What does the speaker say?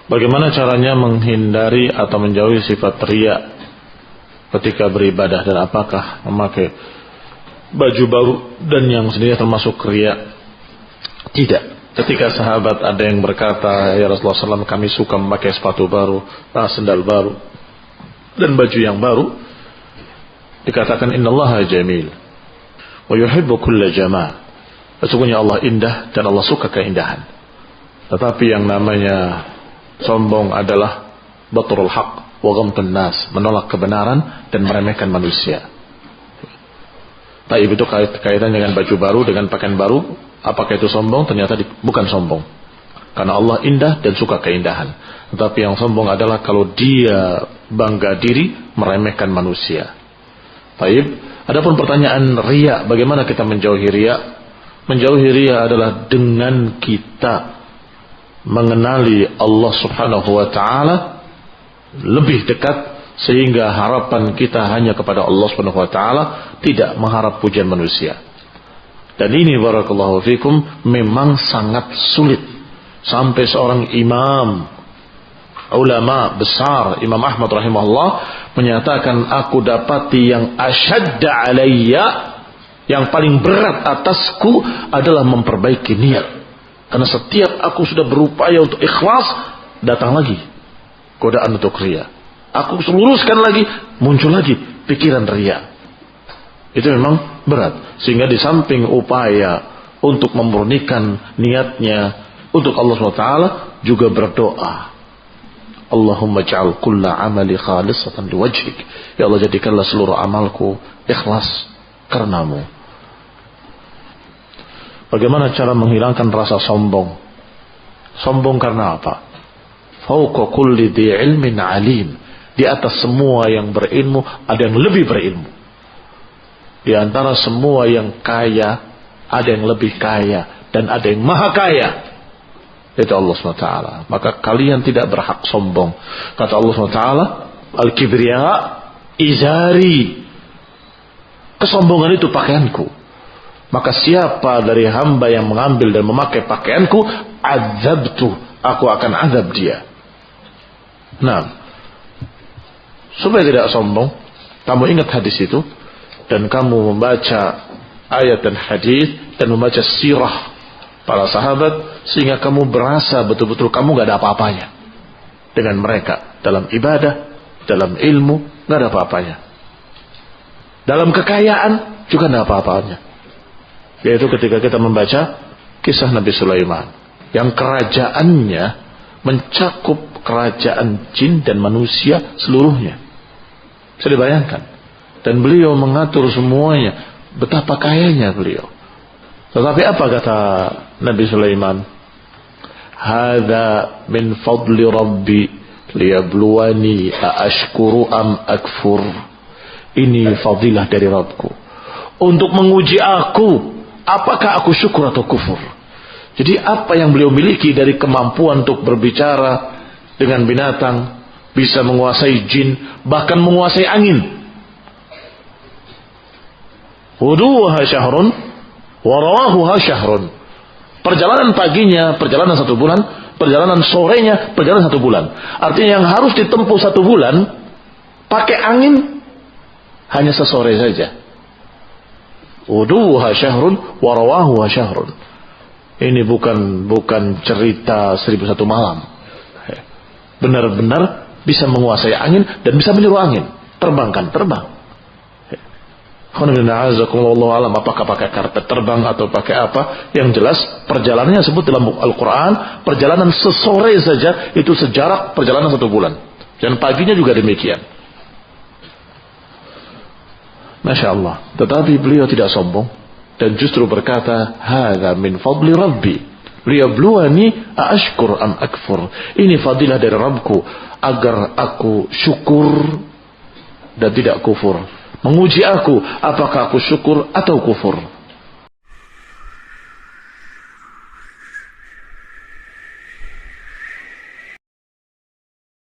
Bagaimana caranya menghindari atau menjauhi sifat riya ketika beribadah, dan apakah memakai baju baru dan yang sendiri termasuk riya? Tidak. Ketika sahabat ada yang berkata, ya Rasulullah SAW, kami suka memakai sepatu baru, sandal baru, dan baju yang baru, dikatakan innallaha jamil wa yuhibbu kulla jamal. Sesungguhnya Allah indah dan Allah suka keindahan. Tetapi yang namanya sombong adalah batrul haq wa ghamtun nas, menolak kebenaran dan meremehkan manusia. Taib itu kaitan dengan baju baru, dengan pakaian baru. Apakah itu sombong? Ternyata bukan sombong, karena Allah indah dan suka keindahan. Tetapi yang sombong adalah kalau dia bangga diri, meremehkan manusia. Taib. Adapun pertanyaan riya, bagaimana kita menjauhi riya? Menjauhi riya adalah dengan kita mengenali Allah Subhanahu wa ta'ala lebih dekat, sehingga harapan kita hanya kepada Allah Subhanahu wa ta'ala, tidak mengharap pujian manusia. Dan ini barakallahu fikum memang sangat sulit. Sampai seorang imam ulama besar, Imam Ahmad rahimahullah, menyatakan, aku dapati yang asyadda alayya, yang paling berat atasku adalah memperbaiki niat. Karena setiap aku sudah berupaya untuk ikhlas, datang lagi godaan untuk riya. Aku luruskan lagi, muncul lagi pikiran riya. Itu memang berat. Sehingga di samping upaya untuk memurnikan niatnya untuk Allah SWT, juga berdoa, Allahumma ja'al kulla amali khalisatan liwajhik. Ya Allah, jadikanlah seluruh amalku ikhlas karenamu. Bagaimana cara menghilangkan rasa sombong? Sombong karena apa? Fauqa kulli dhi ilmin alim. Di atas semua yang berilmu, ada yang lebih berilmu. Di antara semua yang kaya, ada yang lebih kaya, dan ada yang maha kaya. Itu Allah SWT. Maka kalian tidak berhak sombong. Kata Allah SWT, Al-Kibriya izari. Kesombongan itu pakaianku. Maka siapa dari hamba yang mengambil dan memakai pakaianku, azabtu, aku akan azab dia. Nah, supaya tidak sombong, kamu ingat hadis itu, dan kamu membaca ayat dan hadis, dan membaca sirah para sahabat, sehingga kamu berasa betul-betul kamu gak ada apa-apanya dengan mereka. Dalam ibadah, dalam ilmu, gak ada apa-apanya. Dalam kekayaan, juga gak ada apa-apanya. Yaitu ketika kita membaca kisah Nabi Sulaiman, yang kerajaannya mencakup kerajaan jin dan manusia seluruhnya. Bisa dibayangkan. Dan beliau mengatur semuanya. Betapa kayanya beliau. Tetapi apa kata Nabi Sulaiman? Hadza min fadli rabbi liyabluwani aashkuru am akfur. Ini fadilah dari Rabbku, untuk menguji aku, apakah aku syukur atau kufur. Jadi apa yang beliau miliki dari kemampuan untuk berbicara dengan binatang, bisa menguasai jin, bahkan menguasai angin. Huduha syahrun warawahuha syahrun. Perjalanan paginya perjalanan 1 bulan, perjalanan sorenya perjalanan 1 bulan. Artinya yang harus ditempuh 1 bulan pakai angin hanya sesore saja. Huduha syahrun warawahuha syahrun. Ini bukan cerita 1001 malam. Benar-benar bisa menguasai angin dan bisa meniru angin. Terbang. Alam, apakah pakai karpet terbang atau pakai apa? Yang jelas perjalanannya sebut dalam Al-Quran, perjalanan sesore saja itu sejarak perjalanan 1 bulan. Dan paginya juga demikian. Masya Allah. Tetapi beliau tidak sombong dan justru berkata, hadza min fadli rabbi liyabluwani aashkur am akfur. Ini fadilah dari Rabbku agar aku syukur dan tidak kufur. Menguji aku, apakah aku syukur atau kufur.